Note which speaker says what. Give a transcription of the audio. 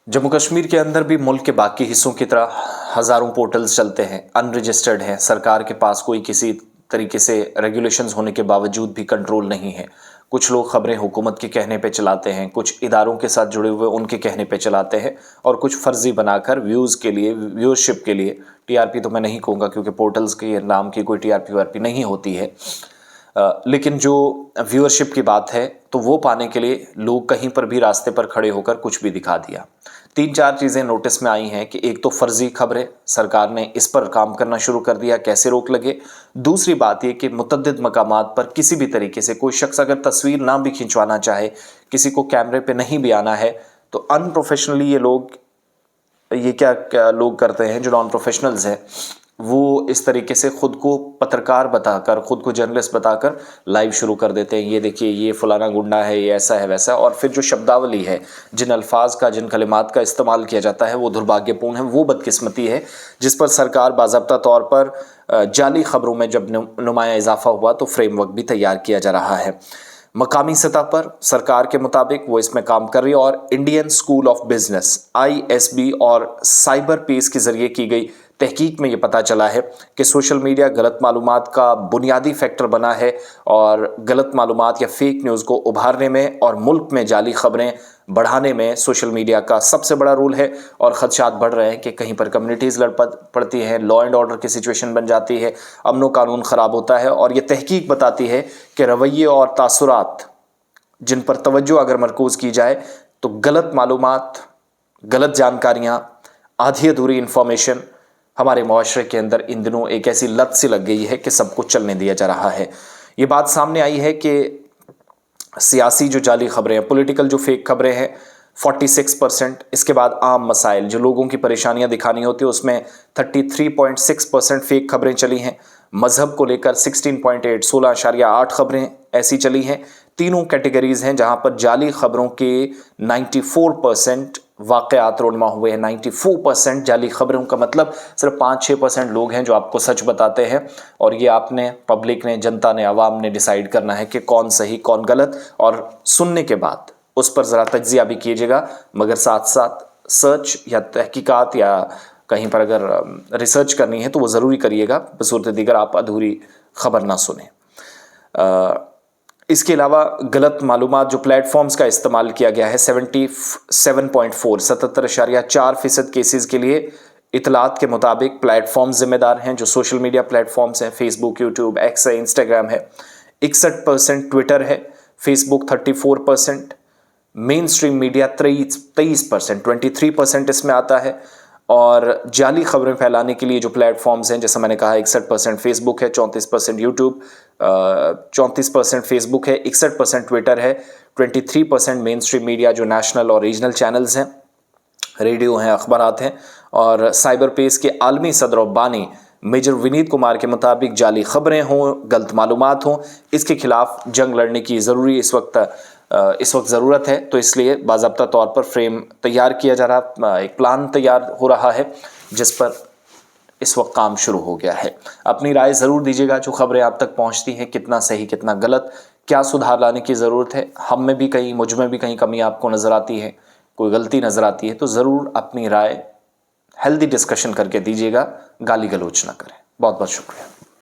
Speaker 1: जम्मू कश्मीर के अंदर भी मुल्क के बाकी हिस्सों की तरह हज़ारों पोर्टल्स चलते हैं, अनरजिस्टर्ड हैं। सरकार के पास कोई किसी तरीके से रेगुलेशंस होने के बावजूद भी कंट्रोल नहीं है। कुछ लोग खबरें हुकूमत के कहने पे चलाते हैं, कुछ इदारों के साथ जुड़े हुए उनके कहने पे चलाते हैं, और कुछ फर्जी बनाकर व्यूज़ के लिए, व्यूअरशिप के लिए, टीआरपी तो मैं नहीं कहूँगा क्योंकि पोर्टल्स के नाम की कोई टीआरपी वारपी नहीं होती है, लेकिन जो व्यूअरशिप की बात है तो वो पाने के लिए लोग कहीं पर भी रास्ते पर खड़े होकर कुछ भी दिखा दिया। 3-4 चीज़ें नोटिस में आई हैं कि एक तो फर्जी खबरें, सरकार ने इस पर काम करना शुरू कर दिया, कैसे रोक लगे। दूसरी बात ये कि मुतअद्दिद मकामात पर किसी भी तरीके से कोई शख्स अगर तस्वीर ना भी खिंचवाना चाहे, किसी को कैमरे पे नहीं भी आना है, तो अनप्रोफेशनली ये क्या लोग करते हैं जो नॉन प्रोफेशनल्स हैं, वो इस तरीके से ख़ुद को पत्रकार बताकर, ख़ुद को जर्नलिस्ट बताकर लाइव शुरू कर देते हैं। ये देखिए, ये फलाना गुंडा है, ये ऐसा है, वैसा। और फिर जो शब्दावली है, जिन अल्फाज का, जिन कलिमात का इस्तेमाल किया जाता है, वो दुर्भाग्यपूर्ण है, वो बदकिस्मती है, जिस पर सरकार बाज़ाब्ता तौर पर जाली खबरों में जब नुमाया इजाफा हुआ तो फ्रेमवर्क भी तैयार किया जा रहा है। मकामी सतह पर सरकार के मुताबिक वो इसमें काम कर रही है, और Indian school of business ISB और साइबर पेस के ज़रिए की गई तहकीक में ये पता चला है कि सोशल मीडिया गलत मालूमात का बुनियादी फैक्टर बना है, और गलत मालूमात या फेक न्यूज़ को उभारने में और मुल्क में जाली खबरें बढ़ाने में सोशल मीडिया का सबसे बड़ा रोल है। और ख़दशात बढ़ रहे हैं कि कहीं पर कम्युनिटीज़ लड़ पड़ती हैं, लॉ एंड ऑर्डर की सिचुएशन बन जाती है, अमन कानून ख़राब होता है। और ये तहकीक बताती है कि रवैये और तासुरात जिन पर तवज्जो अगर मरकूज़ की जाए तो गलत मालूमात, गलत जानकारियाँ, आधी अधूरी इंफॉर्मेशन हमारे मुआशरे के अंदर इन दिनों एक ऐसी लत सी लग गई है कि सब कुछ चलने दिया जा रहा है। ये बात सामने आई है कि सियासी जो जाली खबरें हैं, पॉलिटिकल जो फेक खबरें हैं, 46%, इसके बाद आम मसाइल जो लोगों की परेशानियां दिखानी होती है उसमें 33.6% फेक खबरें चली हैं। मज़हब को लेकर 16.8, 16.8 खबरें ऐसी चली हैं। तीनों कैटेगरीज़ हैं जहां पर जाली खबरों के 94% वाक़यात रोनमा हुए हैं। 94% जाली खबरों का मतलब सिर्फ 5-6% लोग हैं जो आपको सच बताते हैं, और ये आपने, पब्लिक ने, जनता ने, आवाम ने डिसाइड करना है कि कौन सही कौन गलत। और सुनने के बाद उस पर ज़रा तज्ज़िया भी कीजिएगा, मगर साथ साथ सर्च या तहकीकात या कहीं पर अगर रिसर्च करनी है तो वो ज़रूरी करिएगा, बसूरत दीगर आप अधूरी खबर ना सुने। इसके अलावा गलत मालूमात जो प्लेटफॉर्म्स का इस्तेमाल किया गया है, 77.4% केसेस के लिए इतलात के मुताबिक प्लेटफॉर्म ज़िम्मेदार हैं, जो सोशल मीडिया प्लेटफॉर्म्स हैं, फेसबुक, यूट्यूब, एक्स है, इंस्टाग्राम है। 61% ट्विटर है, फेसबुक 34%, मेन स्ट्रीम मीडिया 23%, 23% इसमें आता है। और जाली खबरें फैलाने के लिए जो प्लेटफॉर्म्स हैं, जैसा मैंने कहा, 61% फेसबुक है, 34% यूट्यूब, 34% फेसबुक है, 61% ट्विटर है, 23% मेन स्ट्रीम मीडिया जो नेशनल और रीजनल चैनल्स हैं, रेडियो हैं, अखबारात हैं। और साइबर पेस के आलमी सदर और बानी मेजर विनीत कुमार के मुताबिक जाली खबरें हों, गलत मालूमात हों, इसके खिलाफ जंग लड़ने की इस वक्त ज़रूरत है। तो इसलिए बाज़ाब्ता तौर पर फ्रेम तैयार किया जा रहा, एक प्लान तैयार हो रहा है जिस पर इस वक्त काम शुरू हो गया है। अपनी राय ज़रूर दीजिएगा जो खबरें आप तक पहुंचती हैं, कितना सही कितना गलत, क्या सुधार लाने की ज़रूरत है, हम में भी कहीं, मुझ में भी कहीं कमी आपको नज़र आती है, कोई गलती नज़र आती है, तो ज़रूर अपनी राय हेल्दी डिस्कशन करके दीजिएगा, गाली गलौच ना करें। बहुत बहुत शुक्रिया।